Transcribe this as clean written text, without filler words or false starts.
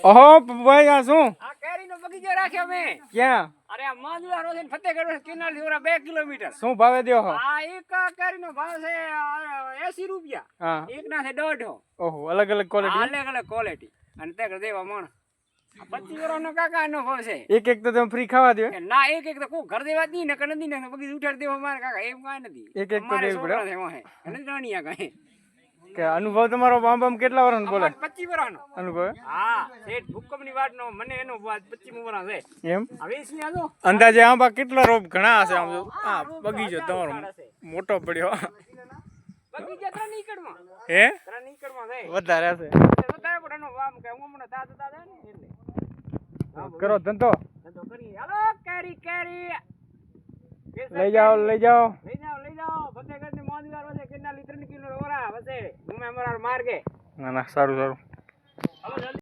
ઓહો ભાઈ આ શું આ કેરીનો બગીચો રાખ્યો મેં. ક્યાં અરે આ માંજવારો છે ને ફતેહગઢ કેનાલ થી ઓલા 2 કિલોમીટર. શું ભાવે દ્યો હો આ એક કેરીનો ભાવ છે 80 રૂપિયા. હા એક ના છે 150. ઓહો અલગ અલગ ક્વોલિટી અલગ અલગ ક્વોલિટી અને તે દેવા મણ 25 વર્ષનો કાકાનો ભાવ છે. એક એક તો તમે ફ્રી ખાવા દો કે ના એક એક તો કોઈ ઘર દેવા જ નહીં ને કનદી ને બગીચો ઉઠાડી દેવા મારે કાકા એમ કાંઈ નથી. એક એક તો અમારે દેવું પડે. છોકરા છે વાહે અને જાણ્યા કાંઈ. કે અનુભવ તમારો આમ કેટલા વર્ષનો બોલે અમારે 25 વર્ષનો. અનુભવ હા શેઠ ભૂકંપની વાતનો મને એનો 25 વર્ષ છે. એમ હવે છે આજો અંદાજે આંબા કેટલા રોપ ઘણા હશે આમ જો આ બગીચો તમારો મોટો પડ્યો બગીચા 3 એકડમાં. હે 3 એકડમાં છે. વધારે હશે બતાય પણ એનો આમ કે હમણાં તાજા તાજા ને એટલે કરો ધંધો ધંધો કરી. હાલો કેરી કેરી લઈ જાઓ લઈ જાઓ ફતેહગઢ ની મોંજગાર વસે કેનાલી 3 કિલો ઓરા વસે ઘુમે અમારા માર્ગે. ના ના સારું સારું